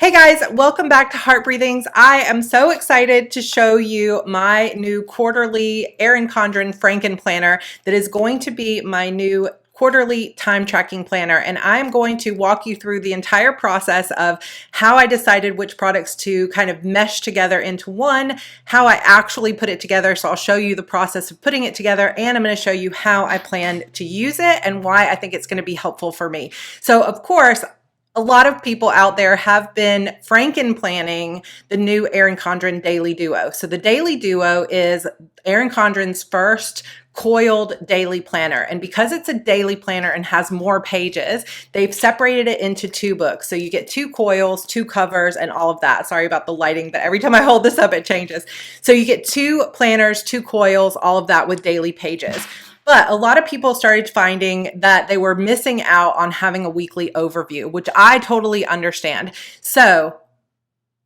Hey guys, welcome back to Heart Breathings. I am so excited to show you my new quarterly Erin Condren Frankenplanner that is going to be my new quarterly time tracking planner, and I'm going to walk you through the entire process of how I decided which products to kind of mesh together into one, how I actually put it together. So I'll show you the process of putting it together, and I'm going to show you how I plan to use it and why I think it's going to be helpful for me. So of course, a lot of people out there have been Frankenplanning the new Erin Condren Daily Duo. So the Daily Duo is Erin Condren's first coiled daily planner. And because it's a daily planner and has more pages, they've separated it into two books. So you get two coils, two covers, and all of that. Sorry about the lighting, but every time I hold this up, it changes. So you get two planners, two coils, all of that with daily pages. But a lot of people started finding that they were missing out on having a weekly overview, which I totally understand. So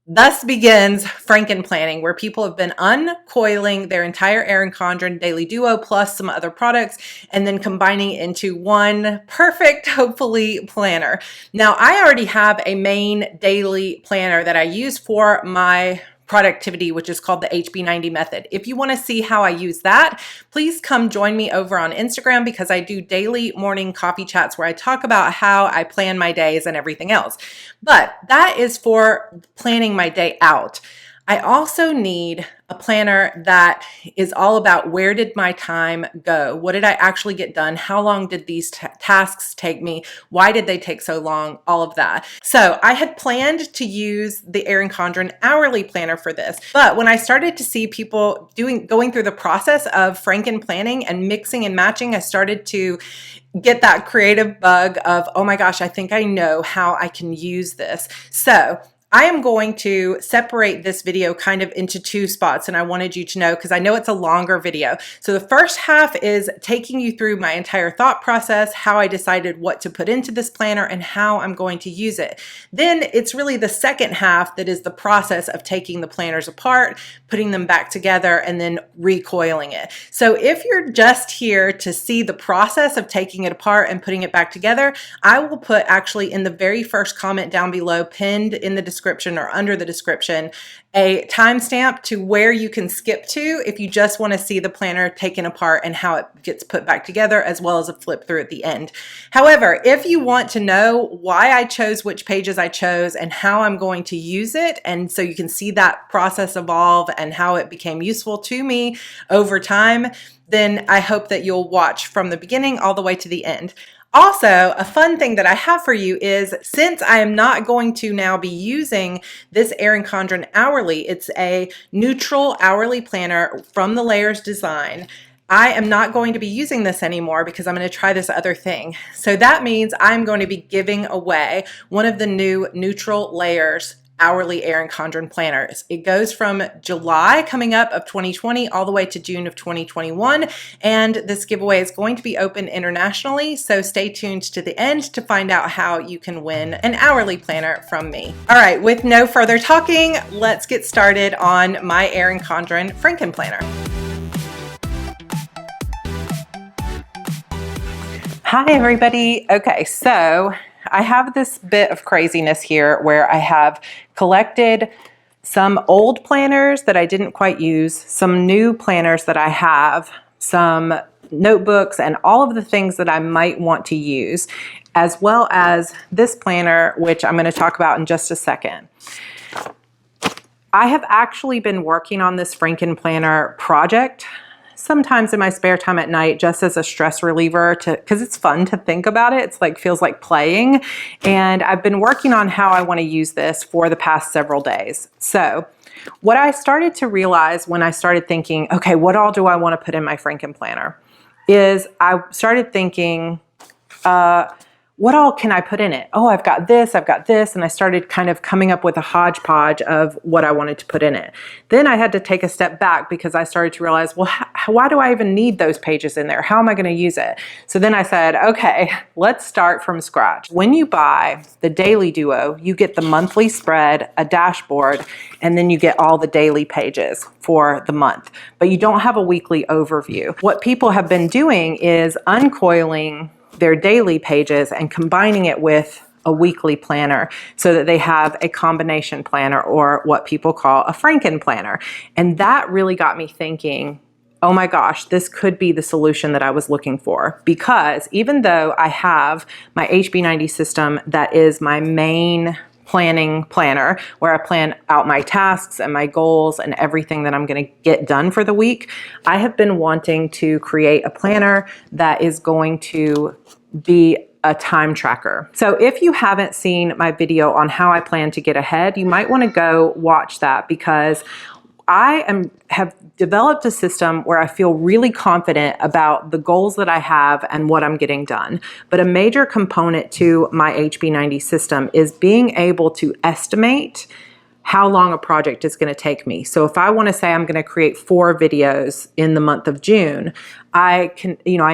thus begins Frankenplanning, where people have been uncoiling their entire Erin Condren Daily Duo plus some other products and then combining it into one perfect, hopefully, planner. Now, I already have a main daily planner that I use for my productivity, which is called the HB90 method. If you want to see how I use that, please come join me over on Instagram, because I do daily morning coffee chats where I talk about how I plan my days and everything else. But that is for planning my day out. I also need a planner that is all about where did my time go? What did I actually get done? How long did these tasks take me? Why did they take so long? All of that. So I had planned to use the Erin Condren hourly planner for this. But when I started to see people going through the process of Frankenplanning and mixing and matching, I started to get that creative bug of, oh my gosh, I think I know how I can use this. So I am going to separate this video kind of into two spots, and I wanted you to know because I know it's a longer video. So the first half is taking you through my entire thought process, how I decided what to put into this planner and how I'm going to use it. Then it's really the second half that is the process of taking the planners apart, putting them back together, and then recoiling it. So if you're just here to see the process of taking it apart and putting it back together, I will put actually in the very first comment down below, pinned in the description or under the description, a timestamp to where you can skip to if you just want to see the planner taken apart and how it gets put back together, as well as a flip through at the end. However, if you want to know why I chose which pages I chose and how I'm going to use it, and so you can see that process evolve and how it became useful to me over time, then I hope that you'll watch from the beginning all the way to the end. Also, a fun thing that I have for you is, since I am not going to now be using this Erin Condren hourly, it's a neutral hourly planner from the Layers design. I am not going to be using this anymore because I'm going to try this other thing. So that means I'm going to be giving away one of the new neutral Layers hourly Erin Condren planners. It goes from July coming up of 2020 all the way to June of 2021, and this giveaway is going to be open internationally, so stay tuned to the end to find out how you can win an hourly planner from me. All right, with no further talking, let's get started on my Erin Condren Frankenplanner. Hi everybody. Okay, so I have this bit of craziness here where I have collected some old planners that I didn't quite use, some new planners that I have, some notebooks, and all of the things that I might want to use, as well as this planner, which I'm going to talk about in just a second. I have actually been working on this Frankenplanner project sometimes in my spare time at night, just as a stress reliever, because it's fun to think about it. It's like, feels like playing. And I've been working on how I want to use this for the past several days. So what I started to realize when I started thinking, okay, what all do I want to put in my Frankenplanner, is I started thinking, what all can I put in it? Oh, I've got this, and I started kind of coming up with a hodgepodge of what I wanted to put in it. Then I had to take a step back because I started to realize, well, why do I even need those pages in there? How am I going to use it? So then I said, okay, let's start from scratch. When you buy the Daily Duo, you get the monthly spread, a dashboard, and then you get all the daily pages for the month, but you don't have a weekly overview. What people have been doing is uncoiling their daily pages and combining it with a weekly planner so that they have a combination planner, or what people call a Frankenplanner. And that really got me thinking, oh my gosh, this could be the solution that I was looking for. Because even though I have my HB90 system that is my main planning planner, where I plan out my tasks and my goals and everything that I'm going to get done for the week, I have been wanting to create a planner that is going to be a time tracker. So if you haven't seen my video on how I plan to get ahead, you might want to go watch that, because have developed a system where I feel really confident about the goals that I have and what I'm getting done. But a major component to my HB90 system is being able to estimate how long a project is going to take me. So if I want to say I'm going to create 4 videos in the month of June, I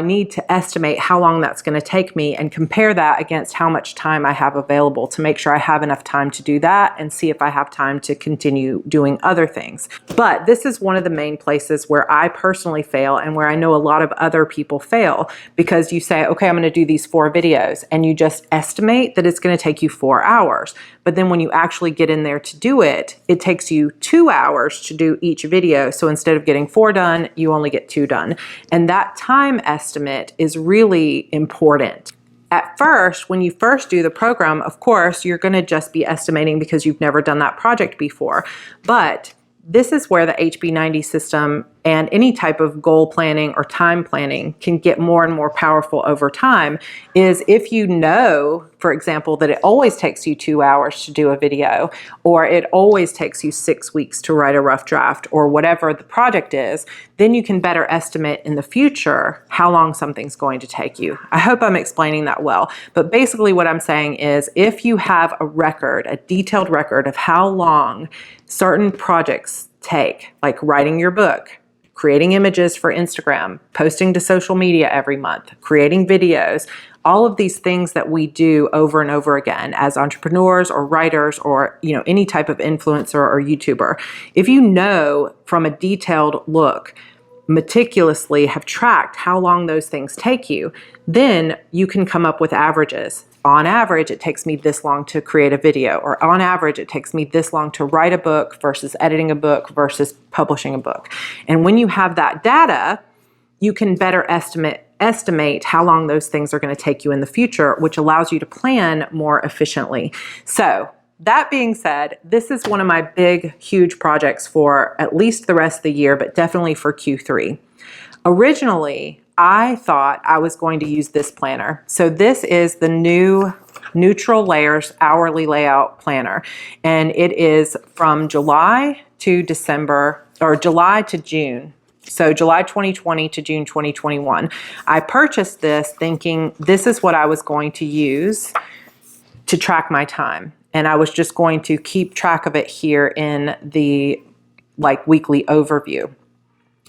need to estimate how long that's going to take me and compare that against how much time I have available to make sure I have enough time to do that and see if I have time to continue doing other things. But this is one of the main places where I personally fail, and where I know a lot of other people fail, because you say, okay, I'm going to do these 4 videos, and you just estimate that it's going to take you 4 hours. But then when you actually get in there to do it, it takes you 2 hours to do each video. So instead of getting 4 done, you only get 2 done. And that time estimate is really important. At first, when you first do the program, of course, you're going to just be estimating because you've never done that project before. But this is where the HB90 system and any type of goal planning or time planning can get more and more powerful over time. Is if you know, for example, that it always takes you 2 hours to do a video, or it always takes you 6 weeks to write a rough draft, or whatever the project is, then you can better estimate in the future how long something's going to take you. I hope I'm explaining that well. But basically what I'm saying is, if you have a record, a detailed record of how long certain projects take, like writing your book, creating images for Instagram, posting to social media every month, creating videos, all of these things that we do over and over again as entrepreneurs or writers, or any type of influencer or YouTuber. If you know from a detailed look, meticulously have tracked how long those things take you, then you can come up with averages. On average, it takes me this long to create a video, or on average, it takes me this long to write a book versus editing a book versus publishing a book. And when you have that data, you can better estimate how long those things are going to take you in the future, which allows you to plan more efficiently. So that being said, this is one of my big, huge projects for at least the rest of the year, but definitely for Q3. Originally, I thought I was going to use this planner. So this is the new Neutral Layers Hourly Layout Planner. And it is from July to December, or July to June. So July 2020 to June 2021. I purchased this thinking this is what I was going to use to track my time. And I was just going to keep track of it here in the weekly overview.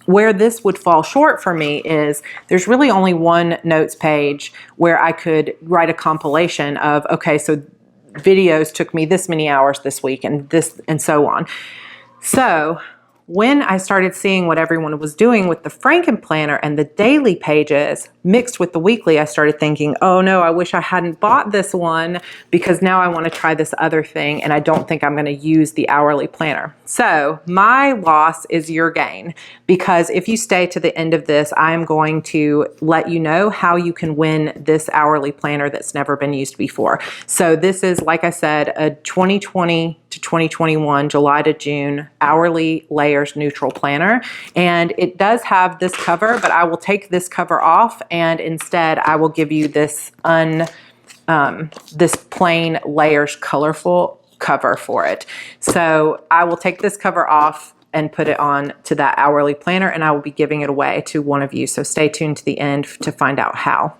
Where this would fall short for me is there's really only one notes page where I could write a compilation of, okay, so videos took me this many hours this week, and this, and so on. So when I started seeing what everyone was doing with the Frankenplanner and the daily pages mixed with the weekly, I started thinking, oh no, I wish I hadn't bought this one, because now I want to try this other thing, and I don't think I'm going to use the hourly planner. So my loss is your gain, because if you stay to the end of this, I'm going to let you know how you can win this hourly planner that's never been used before. So this is, like I said, a 2020 to 2021, July to June, hourly layers neutral planner. And it does have this cover, but I will take this cover off, and instead I will give you this this plain layers colorful cover for it. So I will take this cover off and put it on to that hourly planner, and I will be giving it away to one of you. So stay tuned to the end to find out how.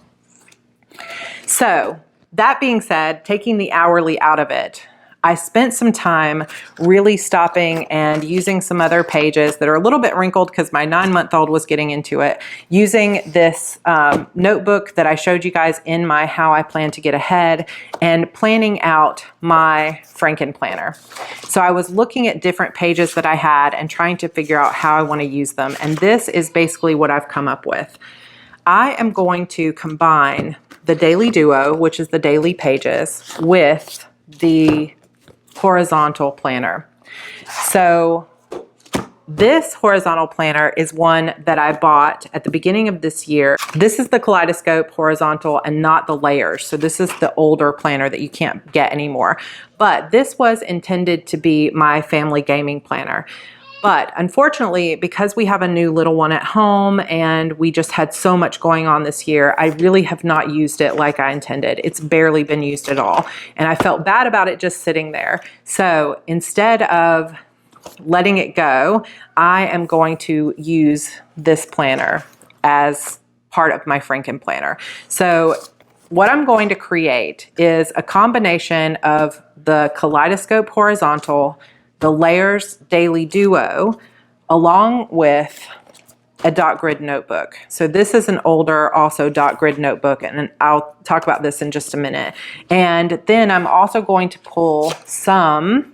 So that being said, taking the hourly out of it, I spent some time really stopping and using some other pages that are a little bit wrinkled because my 9-month-old was getting into it, using this notebook that I showed you guys in my How I Plan to Get Ahead, and planning out my Frankenplanner. So I was looking at different pages that I had and trying to figure out how I want to use them. And this is basically what I've come up with. I am going to combine the Daily Duo, which is the daily pages, with the horizontal planner. So this horizontal planner is one that I bought at the beginning of this year. This is the kaleidoscope horizontal and not the layers. So this is the older planner that you can't get anymore. But this was intended to be my family gaming planner. But unfortunately, because we have a new little one at home and we just had so much going on this year, I really have not used it like I intended. It's barely been used at all. And I felt bad about it just sitting there. So instead of letting it go, I am going to use this planner as part of my Frankenplanner. So what I'm going to create is a combination of the kaleidoscope horizontal, the layers daily duo, along with a dot grid notebook. So this is an older also dot grid notebook, and I'll talk about this in just a minute. And then I'm also going to pull some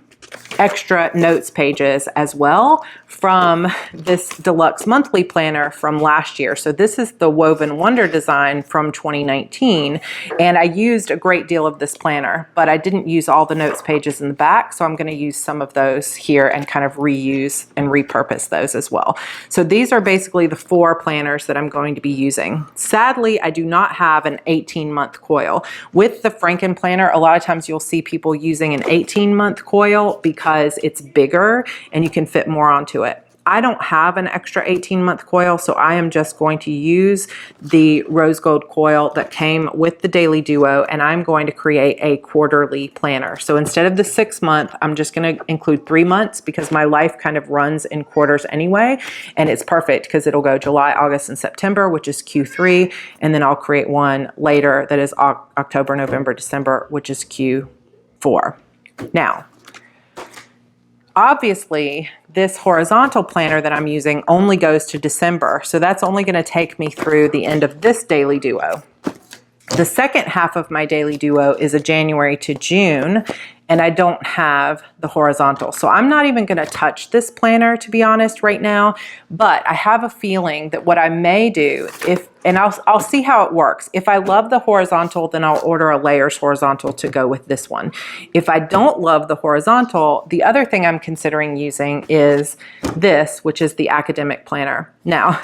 extra notes pages as well from this deluxe monthly planner from last year. So this is the Woven Wonder design from 2019, and I used a great deal of this planner, but I didn't use all the notes pages in the back, so I'm going to use some of those here and kind of reuse and repurpose those as well. So these are basically the 4 planners that I'm going to be using. Sadly, I do not have an 18-month coil. With the Frankenplanner, a lot of times you'll see people using an 18-month coil because it's bigger and you can fit more onto it. I don't have an extra 18-month coil, so I am just going to use the rose gold coil that came with the Daily Duo, and I'm going to create a quarterly planner. So instead of the 6-month, I'm just going to include 3 months because my life kind of runs in quarters anyway, and it's perfect because it'll go July, August, and September, which is Q3, and then I'll create one later that is October, November, December, which is Q4. Now, obviously, this horizontal planner that I'm using only goes to December, so that's only going to take me through the end of this Daily Duo. The second half of my Daily Duo is a January to June, and I don't have the horizontal. So I'm not even going to touch this planner, to be honest, right now, but I have a feeling that what I may do, and I'll see how it works. If I love the horizontal, then I'll order a layers horizontal to go with this one. If I don't love the horizontal, the other thing I'm considering using is this, which is the academic planner. Now,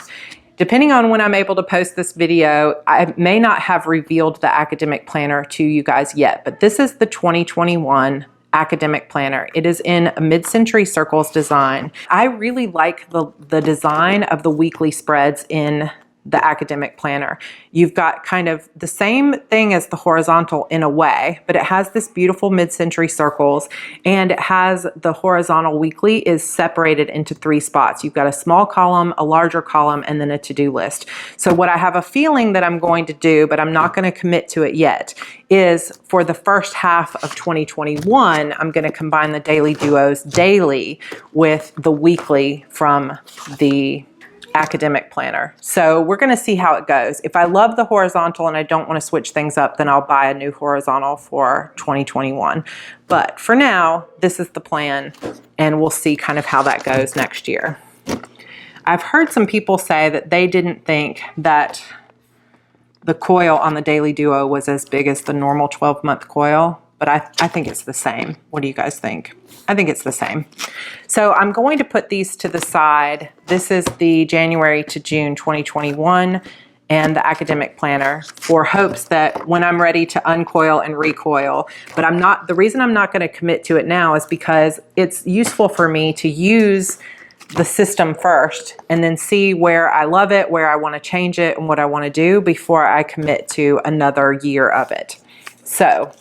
depending on when I'm able to post this video, I may not have revealed the academic planner to you guys yet, but this is the 2021 academic planner. It is in a mid-century circles design. I really like the design of the weekly spreads in the academic planner. You've got kind of the same thing as the horizontal in a way, but it has this beautiful mid-century circles, and it has the horizontal weekly is separated into 3 spots. You've got a small column, a larger column, and then a to-do list. So what I have a feeling that I'm going to do, but I'm not going to commit to it yet, is for the first half of 2021, I'm going to combine the Daily Duos daily with the weekly from the academic planner. So we're going to see how it goes. If I love the horizontal and I don't want to switch things up, then I'll buy a new horizontal for 2021. But for now, this is the plan, and we'll see kind of how that goes next year. I've heard some people say that they didn't think that the coil on the Daily Duo was as big as the normal 12-month coil, but I think it's the same. What do you guys think? I think it's the same. So I'm going to put these to the side. This is the January to June 2021 and the academic planner for hopes that when I'm ready to uncoil and recoil, but the reason I'm not going to commit to it now is because it's useful for me to use the system first and then see where I love it, where I want to change it, and what I want to do before I commit to another year of it. So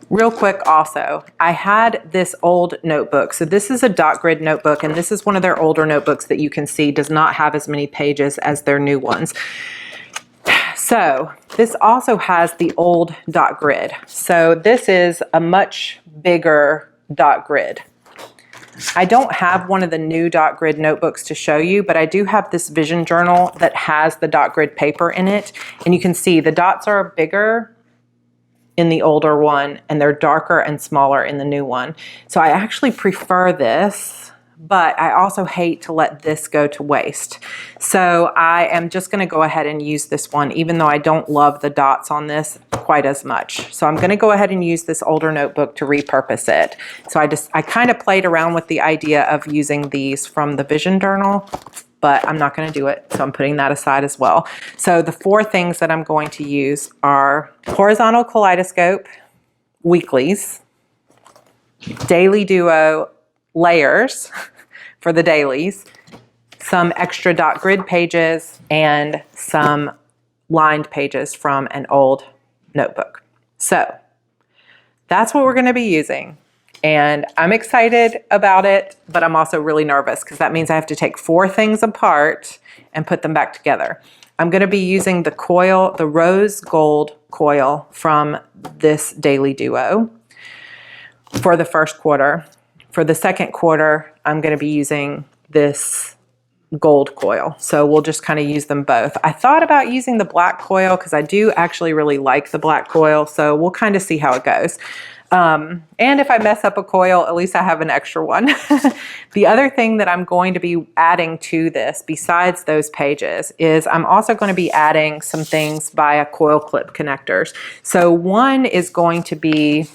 real quick also, I had this old notebook. So this is a dot grid notebook, and this is one of their older notebooks that you can see does not have as many pages as their new ones. So this also has the old dot grid. So this is a much bigger dot grid. I don't have one of the new dot grid notebooks to show you, but I do have this vision journal that has the dot grid paper in it. And you can see the dots are bigger in the older one, and they're darker and smaller in the new one. So I actually prefer this, but I also hate to let this go to waste. So I am just going to go ahead and use this one, even though I don't love the dots on this quite as much. So I'm going to go ahead and use this older notebook to repurpose it. So I kind of played around with the idea of using these from the Vision Journal, but I'm not going to do it. So I'm putting that aside as well. So the 4 things that I'm going to use are horizontal kaleidoscope, weeklies, daily duo layers for the dailies, some extra dot grid pages, and some lined pages from an old notebook. So that's what we're going to be using. And I'm excited about it, but I'm also really nervous because that means I have to take 4 things apart and put them back together. I'm going to be using the coil, the rose gold coil from this daily duo for the first quarter. For the second quarter, I'm going to be using this gold coil. So we'll just kind of use them both. I thought about using the black coil because I do actually really like the black coil. So we'll kind of see how it goes. And if I mess up a coil, at least I have an extra one. The other thing that I'm going to be adding to this, besides those pages, is I'm also going to be adding some things via coil clip connectors. So one is going to be,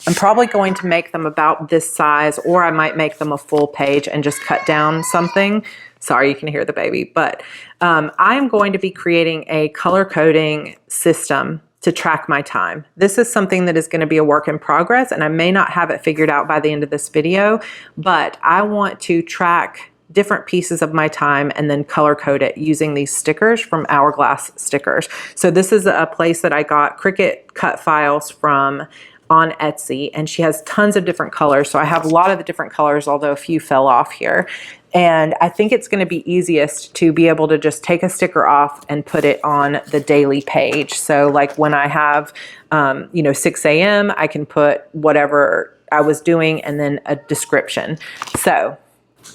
I'm probably going to make them about this size, or I might make them a full page and just cut down something. Sorry, you can hear the baby, but I am going to be creating a color coding system to track my time. This is something that is going to be a work in progress, and I may not have it figured out by the end of this video, but I want to track different pieces of my time and then color code it using these stickers from Hourglass Stickers. So this is a place that I got Cricut cut files from on Etsy, and she has tons of different colors. So I have a lot of the different colors, although a few fell off here. And I think it's going to be easiest to be able to just take a sticker off and put it on the daily page. So like when I have, 6 a.m., I can put whatever I was doing and then a description. So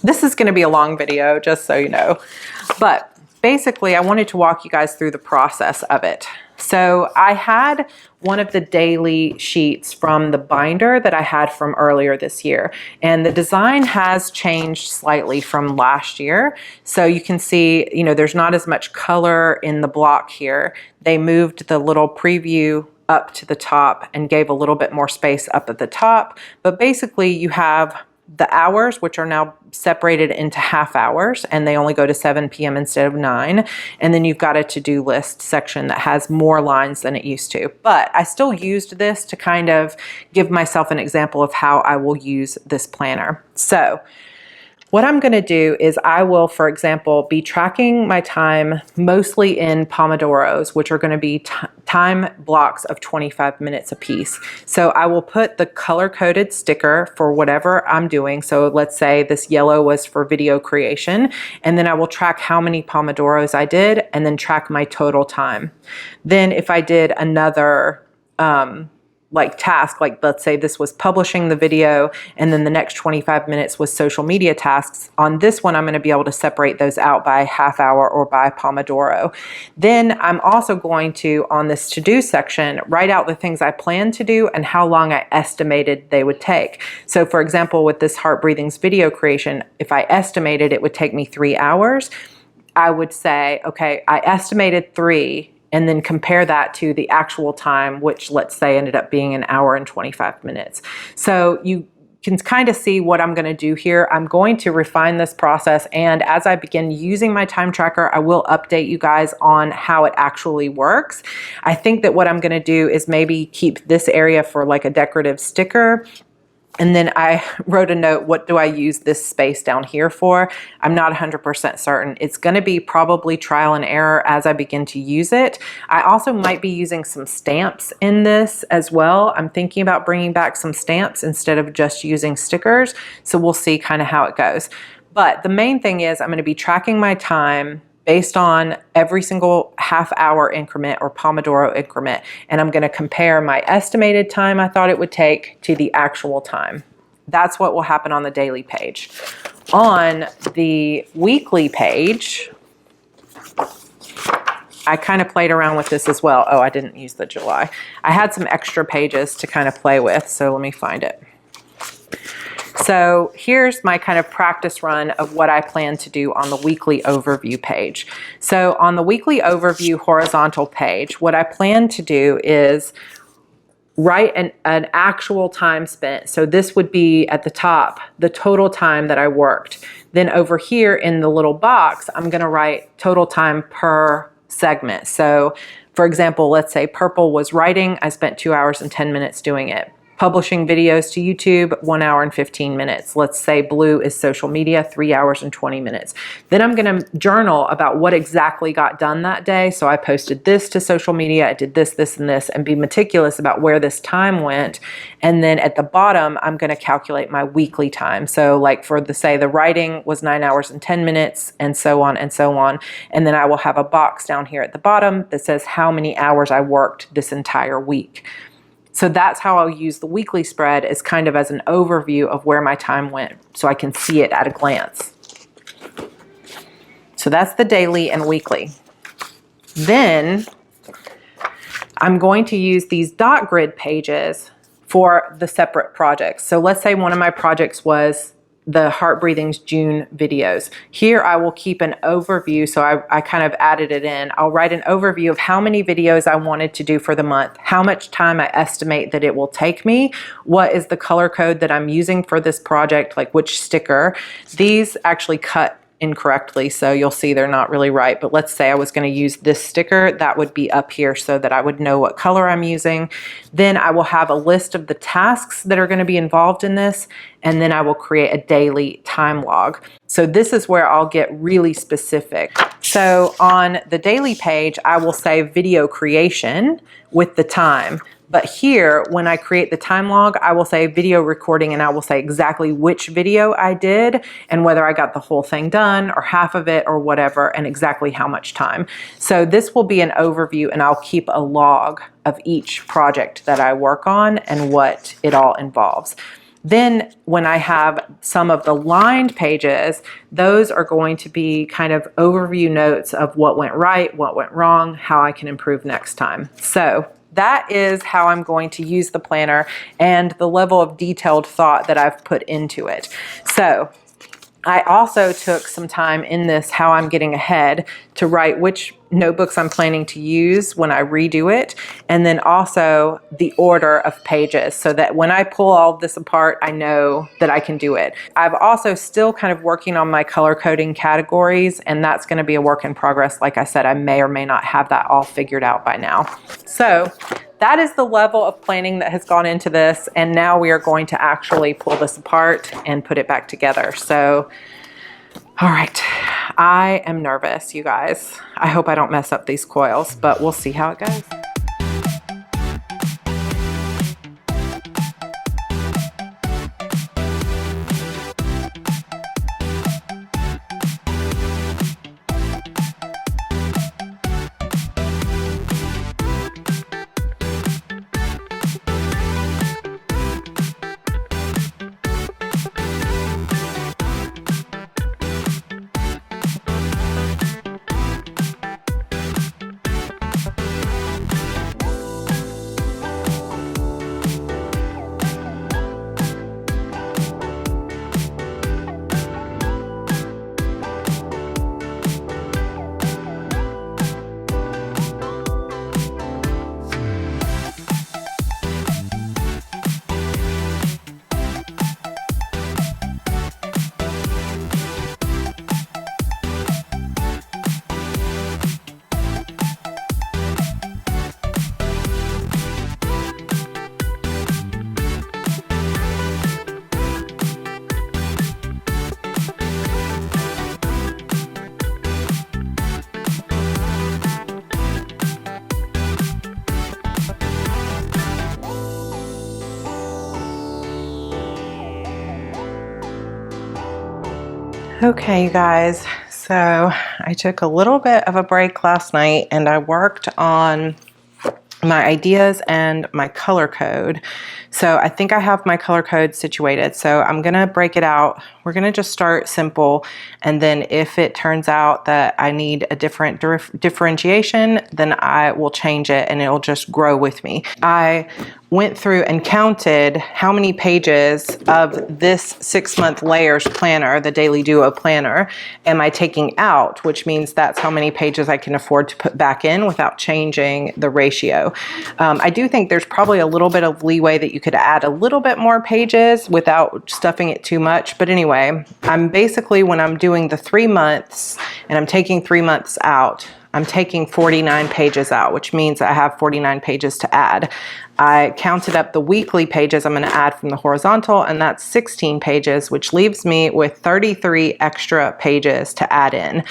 this is going to be a long video, just so you know. But basically, I wanted to walk you guys through the process of it. So I had one of the daily sheets from the binder that I had from earlier this year. And the design has changed slightly from last year. So you can see, there's not as much color in the block here. They moved the little preview up to the top and gave a little bit more space up at the top. But basically you have the hours, which are now separated into half hours, and they only go to 7 p.m. instead of 9. And then you've got a to-do list section that has more lines than it used to. But I still used this to kind of give myself an example of how I will use this planner. So what I'm going to do is I will, for example, be tracking my time mostly in Pomodoros, which are going to be time blocks of 25 minutes apiece. So I will put the color-coded sticker for whatever I'm doing. So let's say this yellow was for video creation, and then I will track how many Pomodoros I did and then track my total time. Then if I did another task, like let's say this was publishing the video and then the next 25 minutes was social media tasks. On this one, I'm going to be able to separate those out by half hour or by Pomodoro. Then I'm also going to, on this to-do section, write out the things I plan to do and how long I estimated they would take. So for example, with this Heart Breathings video creation, if I estimated it would take me 3 hours, I would say, okay, I estimated 3, and then compare that to the actual time, which let's say ended up being 1 hour and 25 minutes. So you can kind of see what I'm going to do here. I'm going to refine this process, and as I begin using my time tracker, I will update you guys on how it actually works. I think that what I'm going to do is maybe keep this area for like a decorative sticker. And then I wrote a note, what do I use this space down here for? I'm not 100% certain. It's going to be probably trial and error as I begin to use it. I also might be using some stamps in this as well. I'm thinking about bringing back some stamps instead of just using stickers. So we'll see kind of how it goes. But the main thing is I'm going to be tracking my time based on every single half-hour increment or Pomodoro increment, and I'm going to compare my estimated time I thought it would take to the actual time. That's what will happen on the daily page. On the weekly page, I kind of played around with this as well. Oh, I didn't use the July. I had some extra pages to kind of play with, so let me find it. So here's my kind of practice run of what I plan to do on the weekly overview page. So on the weekly overview horizontal page, what I plan to do is write an actual time spent. So this would be at the top, the total time that I worked. Then over here in the little box, I'm going to write total time per segment. So for example, let's say purple was writing. I spent 2 hours and 10 minutes doing it. Publishing videos to YouTube, 1 hour and 15 minutes. Let's say blue is social media, 3 hours and 20 minutes. Then I'm gonna journal about what exactly got done that day. So I posted this to social media, I did this, this, and this, and be meticulous about where this time went. And then at the bottom, I'm gonna calculate my weekly time. So like for say the writing was 9 hours and 10 minutes, and so on and so on. And then I will have a box down here at the bottom that says how many hours I worked this entire week. So that's how I'll use the weekly spread, as kind of as an overview of where my time went, so I can see it at a glance. So that's the daily and weekly. Then I'm going to use these dot grid pages for the separate projects. So let's say one of my projects was the Heart Breathing's June videos. Here I will keep an overview, so I kind of added it in. I'll write an overview of how many videos I wanted to do for the month, how much time I estimate that it will take me, what is the color code that I'm using for this project, like which sticker. These actually cut incorrectly, so you'll see they're not really right, but let's say I was going to use this sticker, that would be up here so that I would know what color I'm using. Then I will have a list of the tasks that are going to be involved in this, and then I will create a daily time log. So this is where I'll get really specific. So on the daily page, I will say video creation with the time. But here, when I create the time log, I will say video recording, and I will say exactly which video I did and whether I got the whole thing done or half of it or whatever, and exactly how much time. So this will be an overview, and I'll keep a log of each project that I work on and what it all involves. Then when I have some of the lined pages, those are going to be kind of overview notes of what went right, what went wrong, how I can improve next time. So that is how I'm going to use the planner and the level of detailed thought that I've put into it. So I also took some time in this How I'm Getting Ahead to write which notebooks I'm planning to use when I redo it, and then also the order of pages so that when I pull all of this apart, I know that I can do it. I've also still kind of working on my color coding categories, and that's going to be a work in progress. Like I said, I may or may not have that all figured out by now. So that is the level of planning that has gone into this, and now we are going to actually pull this apart and put it back together. So, all right, I am nervous, you guys. I hope I don't mess up these coils, but we'll see how it goes. Okay, you guys, so I took a little bit of a break last night and I worked on my ideas and my color code. So I think I have my color code situated. So I'm gonna break it out. We're gonna just start simple, and then if it turns out that I need a different differentiation, then I will change it and it'll just grow with me. I went through and counted how many pages of this 6-month layers planner, the Daily Duo planner, am I taking out, which means that's how many pages I can afford to put back in without changing the ratio. I do think there's probably a little bit of leeway that you could add a little bit more pages without stuffing it too much. But anyway, I'm basically, when I'm doing the 3 months and I'm taking 3 months out, I'm taking 49 pages out, which means I have 49 pages to add. I counted up the weekly pages I'm going to add from the horizontal, and that's 16 pages, which leaves me with 33 extra pages to add in.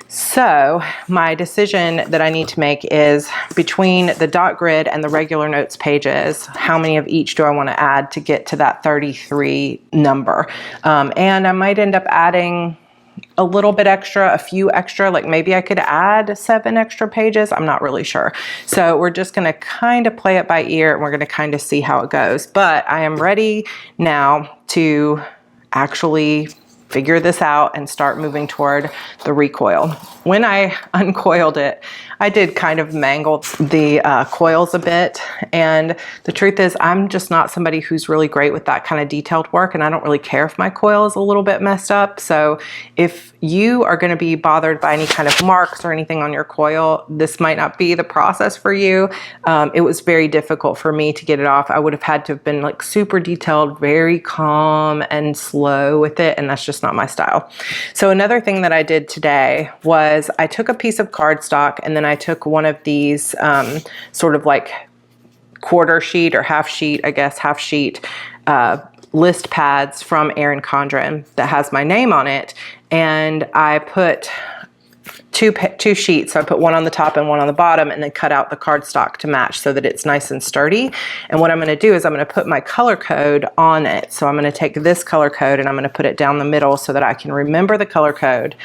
So my decision that I need to make is between the dot grid and the regular notes pages, how many of each do I want to add to get to that 33 number? And I might end up adding a little bit extra, a few extra, like maybe I could add 7 extra pages. I'm not really sure. So we're just going to kind of play it by ear, and we're going to kind of see how it goes. But I am ready now to actually figure this out and start moving toward the recoil. When I uncoiled it, I did kind of mangle the coils a bit. And the truth is, I'm just not somebody who's really great with that kind of detailed work. And I don't really care if my coil is a little bit messed up. So if you are going to be bothered by any kind of marks or anything on your coil, this might not be the process for you. It was very difficult for me to get it off. I would have had to have been like super detailed, very calm and slow with it. And that's just not my style. So another thing that I did today was I took a piece of cardstock, and then I took one of these sort of like quarter sheet or half sheet, I guess, half sheet list pads from Erin Condren that has my name on it. And I put two sheets. So I put one on the top and one on the bottom, and then cut out the cardstock to match so that it's nice and sturdy. And what I'm going to do is I'm going to put my color code on it. So I'm going to take this color code and I'm going to put it down the middle so that I can remember the color code.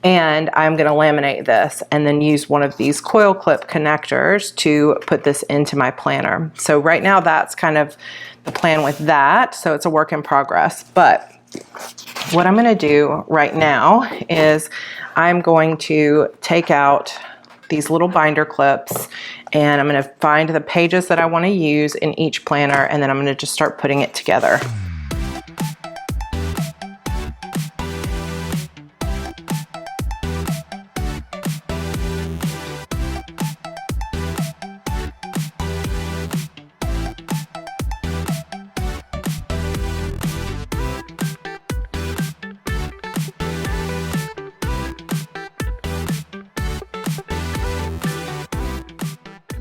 And I'm going to laminate this and then use one of these coil clip connectors to put this into my planner. So right now that's kind of the plan with that. So it's a work in progress. But what I'm going to do right now is I'm going to take out these little binder clips, and I'm going to find the pages that I want to use in each planner, and then I'm going to just start putting it together.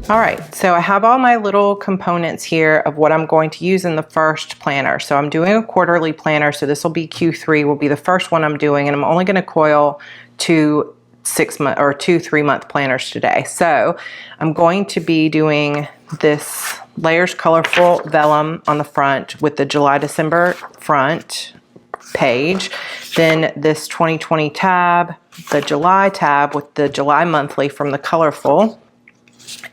All right, so I have all my little components here of what I'm going to use in the first planner. So I'm doing a quarterly planner, so this will be Q3, will be the first one I'm doing, and I'm only going to coil 2 6-month or 2 3-month planners today. So I'm going to be doing this Layers Colorful Vellum on the front with the July-December front page, then this 2020 tab, the July tab with the July monthly from the Colorful.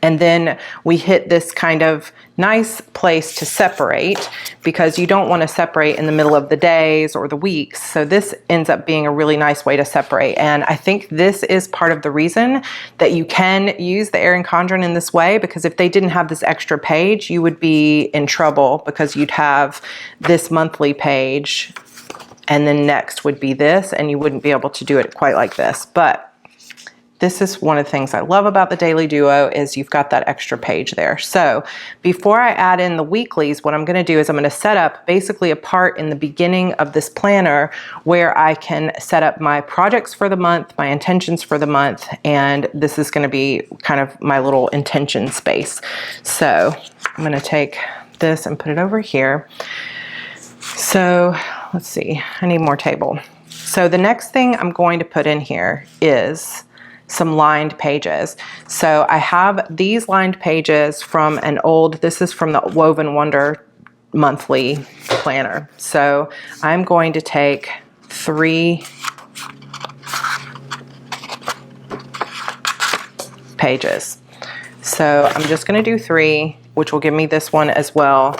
And then we hit this kind of nice place to separate, because you don't want to separate in the middle of the days or the weeks. So this ends up being a really nice way to separate. And I think this is part of the reason that you can use the Erin Condren in this way, because if they didn't have this extra page, you would be in trouble, because you'd have this monthly page and then next would be this, and you wouldn't be able to do it quite like this. But this is one of the things I love about the Daily Duo, is you've got that extra page there. So before I add in the weeklies, what I'm going to do is I'm going to set up basically a part in the beginning of this planner where I can set up my projects for the month, my intentions for the month, and this is going to be kind of my little intention space. So I'm going to take this and put it over here. So let's see, I need more table. So the next thing I'm going to put in here is some lined pages. So I have these lined pages from an old, this is from the Woven Wonder monthly planner. So I'm going to take 3 pages. So I'm just going to do 3, which will give me this one as well.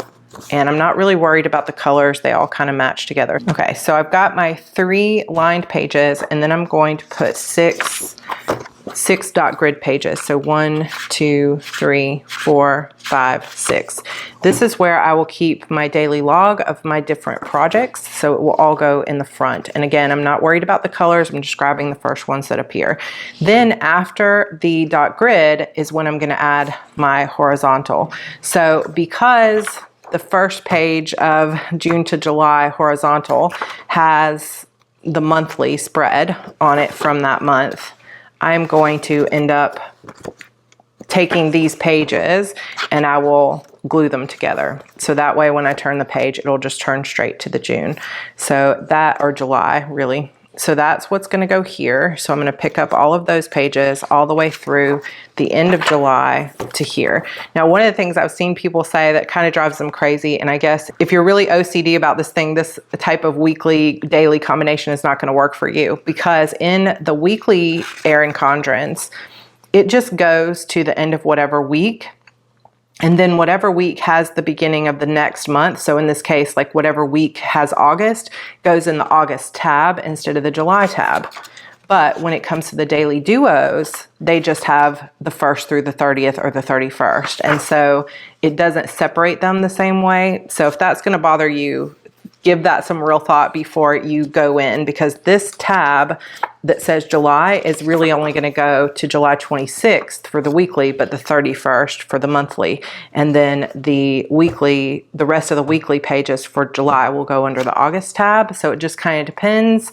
And I'm not really worried about the colors. They all kind of match together. Okay, so I've got my 3 lined pages, and then I'm going to put 6 6 dot grid pages. So 1, 2, 3, 4, 5, 6. This is where I will keep my daily log of my different projects. So it will all go in the front. And again, I'm not worried about the colors. I'm just grabbing the first ones that appear. Then after the dot grid is when I'm going to add my horizontal. So because the first page of June to July horizontal has the monthly spread on it from that month, I'm going to end up taking these pages and I will glue them together. So that way when I turn the page, it'll just turn straight to the June. So that, or July really. So that's what's going to go here. So I'm going to pick up all of those pages all the way through the end of July to here. Now, one of the things I've seen people say that kind of drives them crazy, and I guess if you're really OCD about this thing, this type of weekly, daily combination is not going to work for you, because in the weekly Erin Condrens, it just goes to the end of whatever week. And then whatever week has the beginning of the next month, so in this case, like whatever week has August, goes in the August tab instead of the July tab. But when it comes to the daily duos, they just have the 1st through the 30th or the 31st. And so it doesn't separate them the same way. So if that's going to bother you, give that some real thought before you go in, because this tab that says July is really only going to go to July 26th for the weekly, but the 31st for the monthly. And then the weekly, the rest of the weekly pages for July will go under the August tab. So it just kind of depends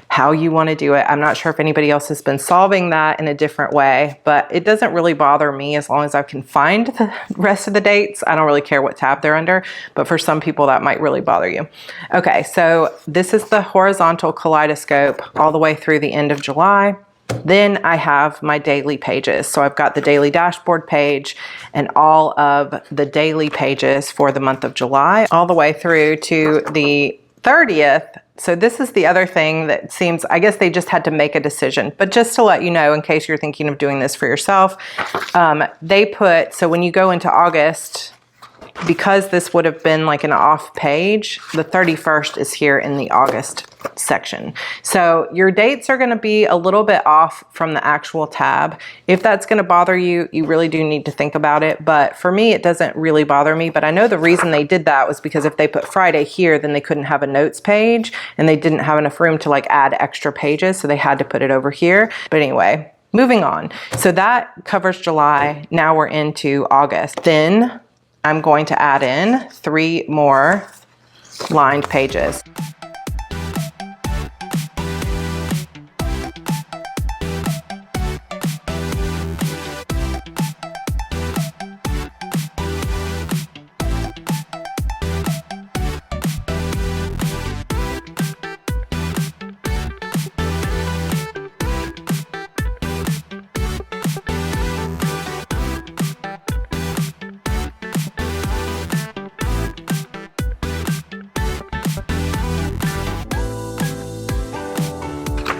how you want to do it. I'm not sure if anybody else has been solving that in a different way, but it doesn't really bother me as long as I can find the rest of the dates. I don't really care what tab they're under, but for some people that might really bother you. Okay, so this is the horizontal kaleidoscope all the way through the end of July. Then I have my daily pages. So I've got the daily dashboard page and all of the daily pages for the month of July, all the way through to the 30th. So this is the other thing that seems, I guess they just had to make a decision, but just to let you know, in case you're thinking of doing this for yourself, they put, so when you go into August, because this would have been like an off page, the 31st is here in the August section. So your dates are going to be a little bit off from the actual tab. If that's going to bother you, you really do need to think about it. But for me, it doesn't really bother me. But I know the reason they did that was because if they put Friday here, then they couldn't have a notes page and they didn't have enough room to like add extra pages. So they had to put it over here. But anyway, moving on. So that covers July. Now we're into August. Then I'm going to add in 3 more lined pages.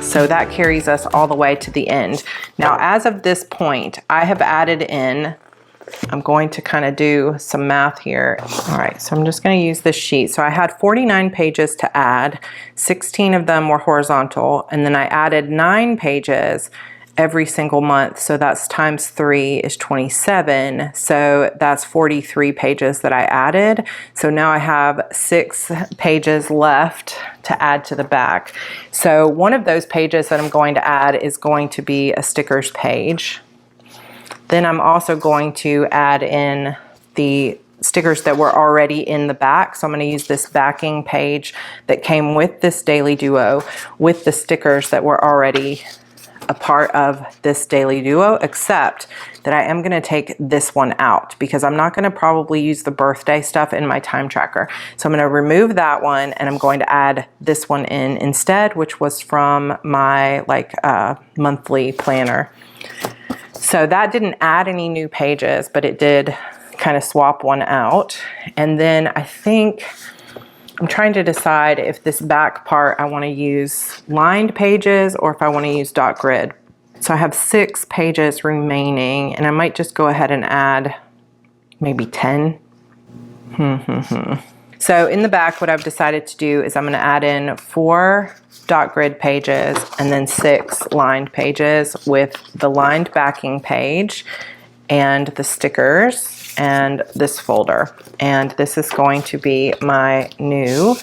So that carries us all the way to the end. Now, as of this point, I have added in, I'm going to kind of do some math here. All right, so I'm just going to use this sheet. So I had 49 pages to add, 16 of them were horizontal, and then I added 9 pages every single month. So that's times 3 is 27. So that's 43 pages that I added. So now I have 6 pages left to add to the back. So one of those pages that I'm going to add is going to be a stickers page. Then I'm also going to add in the stickers that were already in the back. So I'm going to use this backing page that came with this daily duo with the stickers that were already a part of this daily duo, except that I am going to take this one out because I'm not going to probably use the birthday stuff in my time tracker. So I'm going to remove that one and I'm going to add this one in instead, which was from my monthly planner. So that didn't add any new pages, but it did kind of swap one out. And then I think I'm trying to decide if this back part I want to use lined pages or if I want to use dot grid. So I have 6 pages remaining and I might just go ahead and add maybe 10. So in the back, what I've decided to do is I'm going to add in 4 dot grid pages and then 6 lined pages with the lined backing page and the stickers and this folder. And this is going to be my new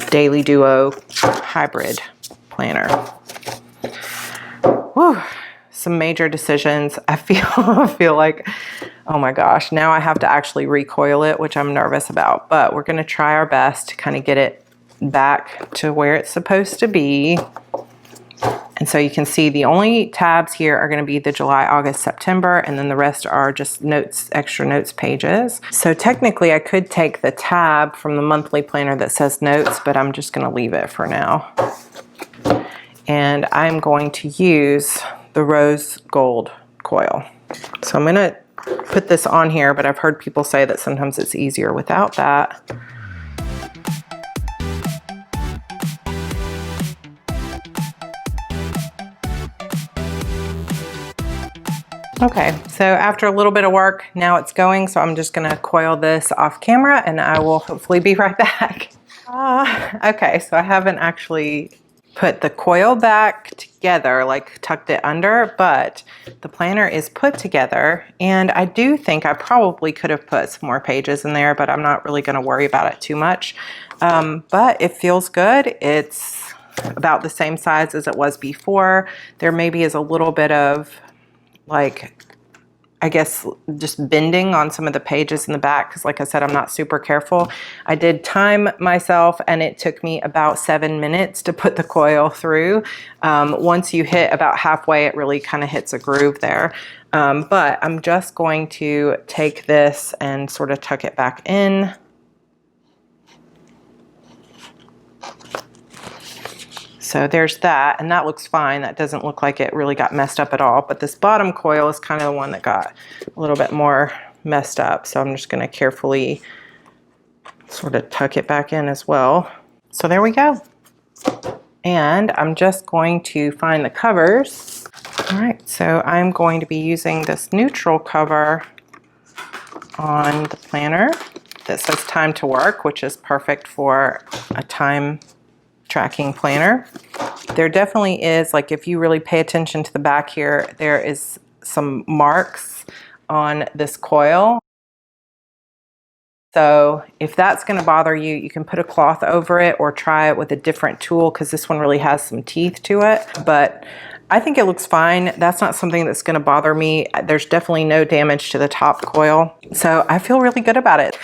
Daily Duo hybrid planner. Whew. Some major decisions. I feel like, oh my gosh, now I have to actually recoil it, which I'm nervous about, but we're going to try our best to kind of get it back to where it's supposed to be. And so you can see the only tabs here are going to be the July, August, September, and then the rest are just notes, extra notes pages. So technically I could take the tab from the monthly planner that says notes, but I'm just going to leave it for now. And I'm going to use the rose gold coil. So I'm going to put this on here, but I've heard people say that sometimes it's easier without that. Okay, so after a little bit of work, now it's going, so I'm just gonna coil this off camera and I will hopefully be right back. Okay, so I haven't actually put the coil back together, like tucked it under, but the planner is put together, and I do think I probably could have put some more pages in there, but I'm not really gonna worry about it too much. But it feels good. It's about the same size as it was before. There maybe is a little bit of, like, I guess just bending on some of the pages in the back, because like I said, I'm not super careful. I did time myself and it took me about 7 minutes to put the coil through. Once you hit about halfway, it really kind of hits a groove there. But I'm just going to take this and sort of tuck it back in. So there's that, and that looks fine. That doesn't look like it really got messed up at all, but this bottom coil is kind of the one that got a little bit more messed up. So I'm just gonna carefully sort of tuck it back in as well. So there we go. And I'm just going to find the covers. All right, so I'm going to be using this neutral cover on the planner that says time to work, which is perfect for a time tracking planner. There definitely is, like, if you really pay attention to the back here, there is some marks on this coil. So if that's going to bother you, you can put a cloth over it or try it with a different tool, because this one really has some teeth to it. But I think it looks fine. That's not something that's going to bother me. There's definitely no damage to the top coil. So I feel really good about it.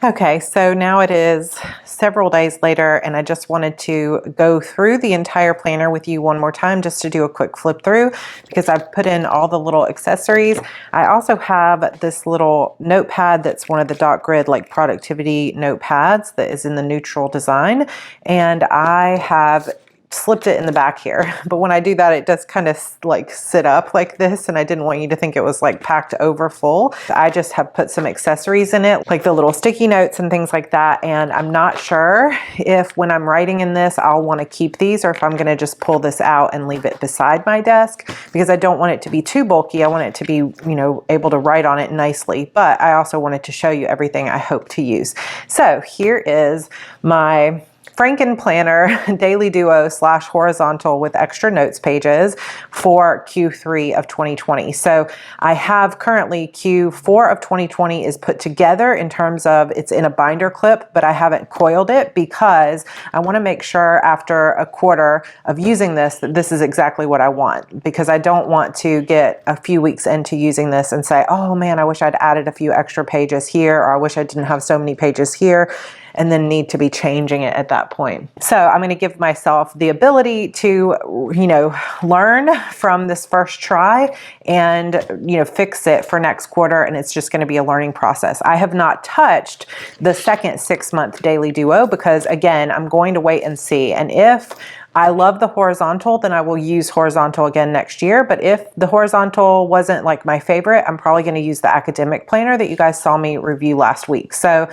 Okay, so now it is several days later, and I just wanted to go through the entire planner with you one more time just to do a quick flip through, because I've put in all the little accessories. I also have this little notepad that's one of the dot grid, like, productivity notepads that is in the neutral design, and I have slipped it in the back here. But when I do that, it does kind of like sit up like this, and I didn't want you to think it was like packed over full. I just have put some accessories in it, like the little sticky notes and things like that, and I'm not sure if when I'm writing in this I'll want to keep these, or if I'm going to just pull this out and leave it beside my desk, because I don't want it to be too bulky. I want it to be, you know, able to write on it nicely, but I also wanted to show you everything I hope to use. So here is my Frankenplanner Daily Duo / horizontal with extra notes pages for Q3 of 2020. So I have currently Q4 of 2020 is put together in terms of it's in a binder clip, but I haven't coiled it because I want to make sure after a quarter of using this that this is exactly what I want, because I don't want to get a few weeks into using this and say, oh man, I wish I'd added a few extra pages here, or I wish I didn't have so many pages here, and then need to be changing it at that point. So I'm going to give myself the ability to, you know, learn from this first try and, you know, fix it for next quarter. And it's just going to be a learning process. I have not touched the second 6-month Daily Duo because, again, I'm going to wait and see. And if I love the horizontal, then I will use horizontal again next year. But if the horizontal wasn't like my favorite, I'm probably going to use the academic planner that you guys saw me review last week. So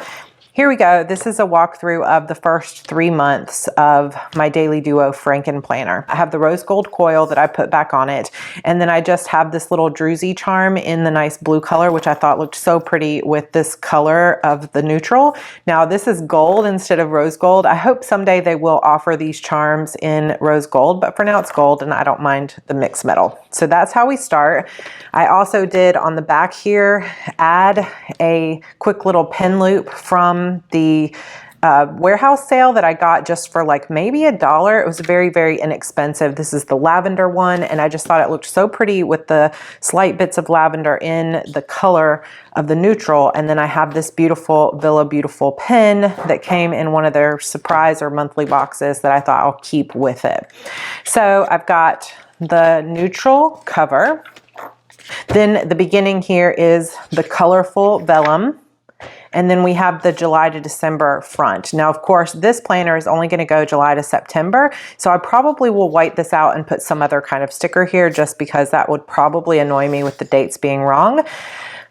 Here we go. This is a walkthrough of the first 3 months of my Daily Duo Frankenplanner. I have the rose gold coil that I put back on it, and then I just have this little druzy charm in the nice blue color, which I thought looked so pretty with this color of the neutral. Now this is gold instead of rose gold. I hope someday they will offer these charms in rose gold, but for now it's gold and I don't mind the mixed metal. So that's how we start. I also did on the back here add a quick little pin loop from the warehouse sale that I got just for like maybe $1. It was very, very inexpensive. This is the lavender one, and I just thought it looked so pretty with the slight bits of lavender in the color of the neutral. And then I have this beautiful Villa Beautiful pin that came in one of their surprise or monthly boxes that I thought I'll keep with it. So I've got the neutral cover. Then the beginning here is the colorful vellum. And then we have the July to December front. Now, of course, this planner is only going to go July to September. So I probably will white this out and put some other kind of sticker here just because that would probably annoy me with the dates being wrong.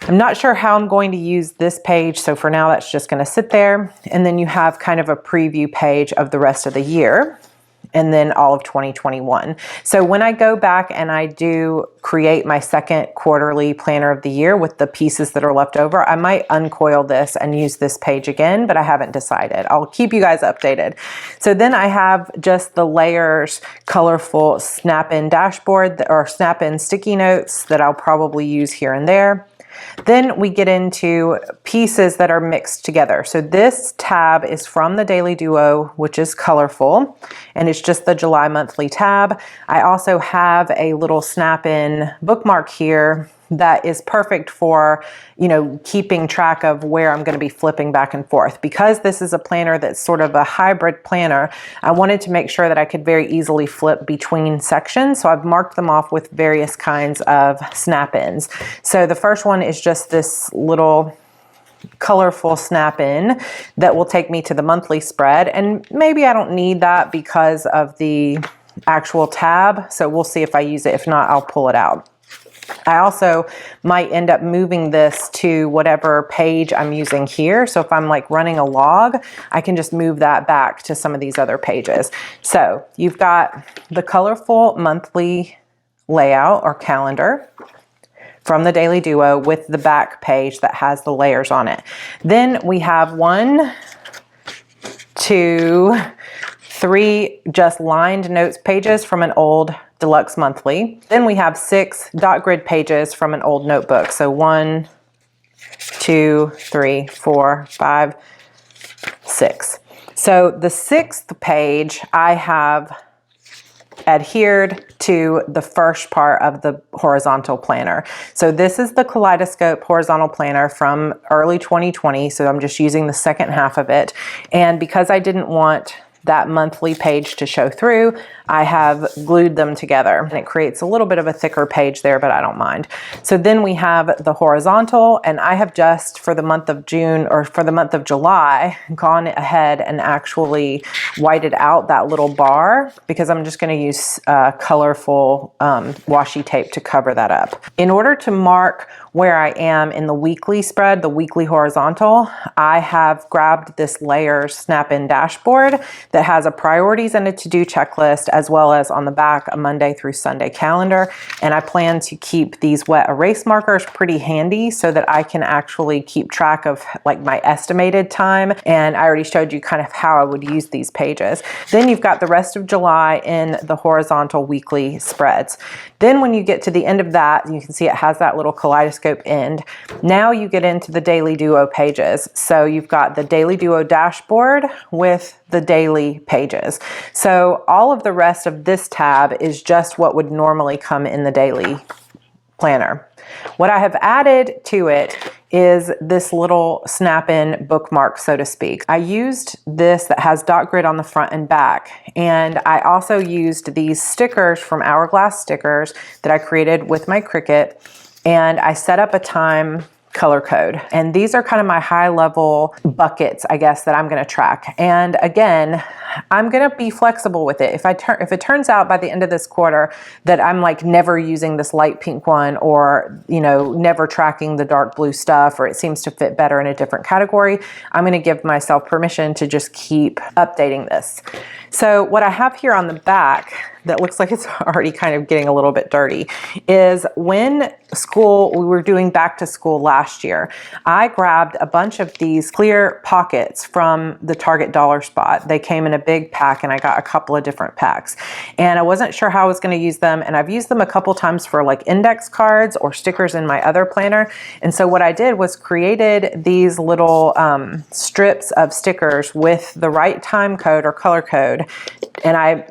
I'm not sure how I'm going to use this page. So for now, that's just going to sit there. And then you have kind of a preview page of the rest of the year, and then all of 2021. So when I go back and I do create my second quarterly planner of the year with the pieces that are left over, I might uncoil this and use this page again, but I haven't decided. I'll keep you guys updated. So then I have just the layers, colorful snap-in dashboard or snap-in sticky notes that I'll probably use here and there. Then we get into pieces that are mixed together. So this tab is from the Daily Duo, which is colorful, and it's just the July monthly tab. I also have a little snap-in bookmark here that is perfect for, you know, keeping track of where I'm going to be flipping back and forth. Because this is a planner that's sort of a hybrid planner, I wanted to make sure that I could very easily flip between sections. So I've marked them off with various kinds of snap-ins. So the first one is just this little colorful snap-in that will take me to the monthly spread. And maybe I don't need that because of the actual tab. So we'll see if I use it. If not, I'll pull it out. I also might end up moving this to whatever page I'm using here. So if I'm like running a log, I can just move that back to some of these other pages. So you've got the colorful monthly layout or calendar from the Daily Duo with the back page that has the layers on it. Then we have 1, 2, 3 just lined notes pages from an old Deluxe Monthly. Then we have 6 dot grid pages from an old notebook. So 1, 2, 3, 4, 5, 6. So the 6th page, I have adhered to the first part of the horizontal planner. So this is the Kaleidoscope horizontal planner from early 2020. So I'm just using the second half of it. And because I didn't want that monthly page to show through, I have glued them together, and it creates a little bit of a thicker page there, but I don't mind. So then we have the horizontal, and I have just for the month of June or for the month of July gone ahead and actually whited out that little bar because I'm just going to use colorful washi tape to cover that up. In order to mark where I am in the weekly spread, the weekly horizontal, I have grabbed this layers snap-in dashboard that has a priorities and a to-do checklist, as well as on the back a Monday through Sunday calendar. And I plan to keep these wet erase markers pretty handy so that I can actually keep track of like my estimated time. And I already showed you kind of how I would use these pages. Then you've got the rest of July in the horizontal weekly spreads. Then when you get to the end of that, you can see it has that little kaleidoscope end. Now you get into the Daily Duo pages. So you've got the Daily Duo dashboard with the daily pages. So all of the rest of this tab is just what would normally come in the daily planner. What I have added to it is this little snap-in bookmark, so to speak. I used this that has dot grid on the front and back, and I also used these stickers from Hourglass Stickers that I created with my Cricut, and I set up a time color code. And these are kind of my high level buckets, I guess, that I'm going to track. And again, I'm going to be flexible with it. If it turns out by the end of this quarter that I'm like never using this light pink one, or, you know, never tracking the dark blue stuff, or it seems to fit better in a different category, I'm going to give myself permission to just keep updating this. So what I have here on the back that looks like it's already kind of getting a little bit dirty is when we were doing back to school last year, I grabbed a bunch of these clear pockets from the Target dollar spot. They came in a big pack and I got a couple of different packs, and I wasn't sure how I was going to use them. And I've used them a couple times for like index cards or stickers in my other planner. And so what I did was created these little strips of stickers with the right time code or color code. And I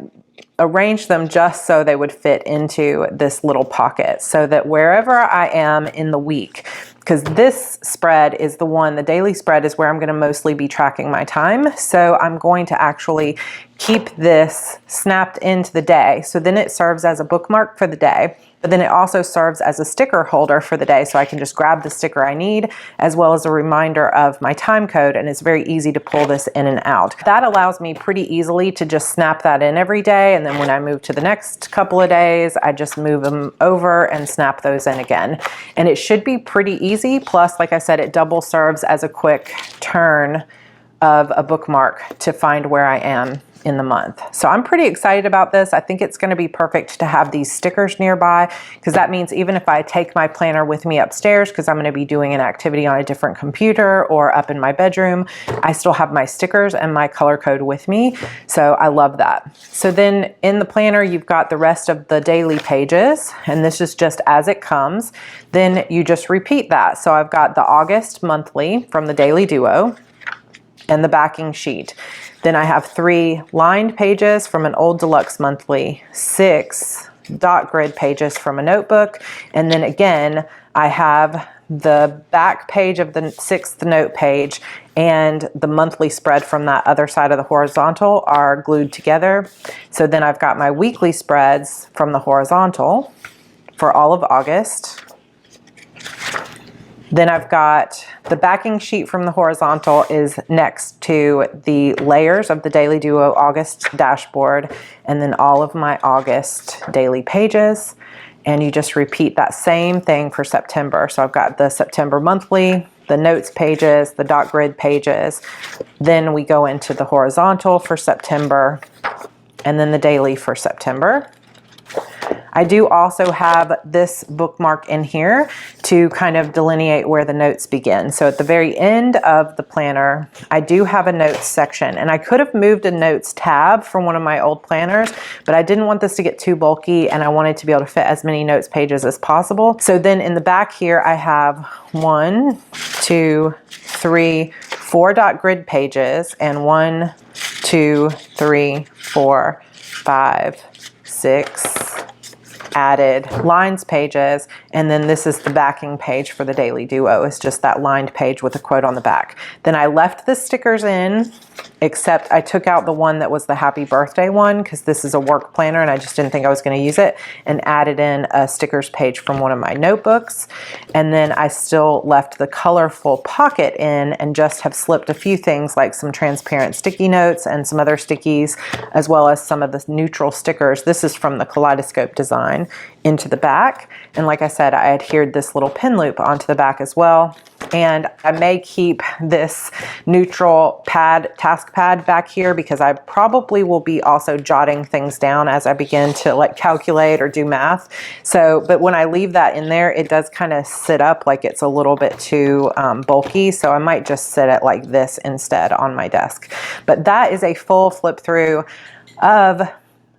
arrange them just so they would fit into this little pocket, so that wherever I am in the week, because this spread is the daily spread is where I'm going to mostly be tracking my time. So I'm going to actually keep this snapped into the day. So then it serves as a bookmark for the day, but then it also serves as a sticker holder for the day. So I can just grab the sticker I need, as well as a reminder of my time code. And it's very easy to pull this in and out. That allows me pretty easily to just snap that in every day. And then when I move to the next couple of days, I just move them over and snap those in again. And it should be pretty easy. Plus, like I said, it double serves as a quick turn of a bookmark to find where I am in the month. So I'm pretty excited about this. I think it's going to be perfect to have these stickers nearby, because that means even if I take my planner with me upstairs, because I'm going to be doing an activity on a different computer or up in my bedroom, I still have my stickers and my color code with me. So I love that. So then in the planner, you've got the rest of the daily pages, and this is just as it comes. Then you just repeat that. So I've got the August monthly from the Daily Duo and the backing sheet. Then I have 3 lined pages from an old deluxe monthly, 6 dot grid pages from a notebook, and then again I have the back page of the 6th note page and the monthly spread from that other side of the horizontal are glued together. So then I've got my weekly spreads from the horizontal for all of August. Then I've got the backing sheet from the horizontal is next to the layers of the Daily Duo August dashboard, and then all of my August daily pages. And you just repeat that same thing for September. So I've got the September monthly, the notes pages, the dot grid pages. Then we go into the horizontal for September, and then the daily for September. I do also have this bookmark in here to kind of delineate where the notes begin. So at the very end of the planner, I do have a notes section, and I could have moved a notes tab from one of my old planners, but I didn't want this to get too bulky, and I wanted to be able to fit as many notes pages as possible. So then in the back here, I have 1, 2, 3, 4 dot grid pages, and 1, 2, 3, 4, 5, 6 added lines pages, and then this is the backing page for the Daily Duo. It's just that lined page with a quote on the back. Then I left the stickers in, except I took out the one that was the happy birthday one, because this is a work planner and I just didn't think I was going to use it, and added in a stickers page from one of my notebooks. And then I still left the colorful pocket in and just have slipped a few things like some transparent sticky notes and some other stickies, as well as some of the neutral stickers. This is from the Kaleidoscope design into the back. And like I said, I adhered this little pin loop onto the back as well. And I may keep this neutral pad, task pad back here, because I probably will be also jotting things down as I begin to like calculate or do math. So, but when I leave that in there, it does kind of sit up like it's a little bit too bulky. So I might just sit it like this instead on my desk. But that is a full flip through of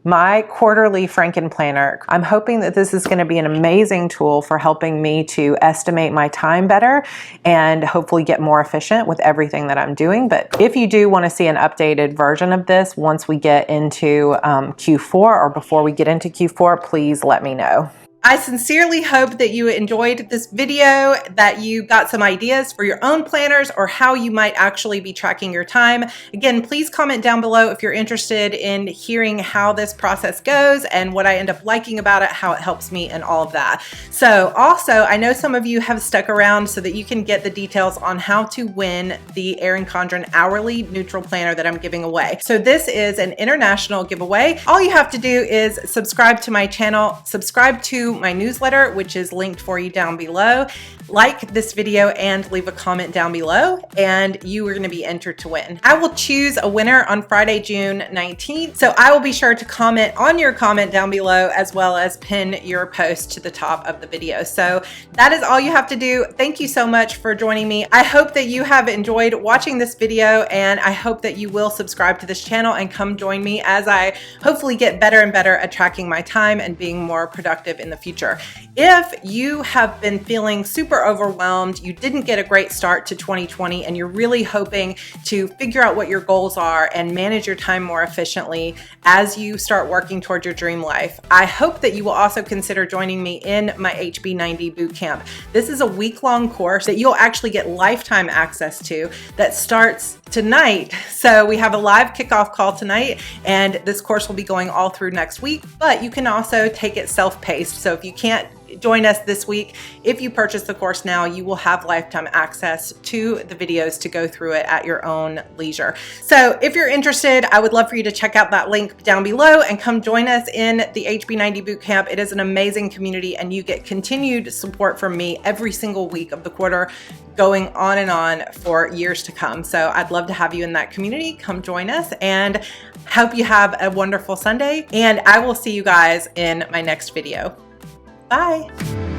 my quarterly Frankenplanner. I'm hoping that this is going to be an amazing tool for helping me to estimate my time better and hopefully get more efficient with everything that I'm doing. But if you do want to see an updated version of this once we get into Q4 or before we get into Q4, please let me know. I sincerely hope that you enjoyed this video, that you got some ideas for your own planners or how you might actually be tracking your time. Again, please comment down below if you're interested in hearing how this process goes and what I end up liking about it, how it helps me, and all of that. So also, I know some of you have stuck around so that you can get the details on how to win the Erin Condren hourly neutral planner that I'm giving away. So this is an international giveaway. All you have to do is subscribe to my channel, subscribe to my newsletter, which is linked for you down below, like this video, and leave a comment down below, and you are going to be entered to win. I will choose a winner on Friday, June 19th. So I will be sure to comment on your comment down below, as well as pin your post to the top of the video. So that is all you have to do. Thank you so much for joining me. I hope that you have enjoyed watching this video, and I hope that you will subscribe to this channel and come join me as I hopefully get better and better at tracking my time and being more productive in the future. If you have been feeling super overwhelmed, you didn't get a great start to 2020, and you're really hoping to figure out what your goals are and manage your time more efficiently as you start working toward your dream life, I hope that you will also consider joining me in my HB90 bootcamp. This is a week-long course that you'll actually get lifetime access to that starts tonight. So we have a live kickoff call tonight, and this course will be going all through next week, but you can also take it self-paced. So if you can't join us this week, if you purchase the course now, you will have lifetime access to the videos to go through it at your own leisure. So if you're interested, I would love for you to check out that link down below and come join us in the HB90 Bootcamp. It is an amazing community, and you get continued support from me every single week of the quarter, going on and on for years to come. So I'd love to have you in that community. Come join us, and hope you have a wonderful Sunday, and I will see you guys in my next video. Bye.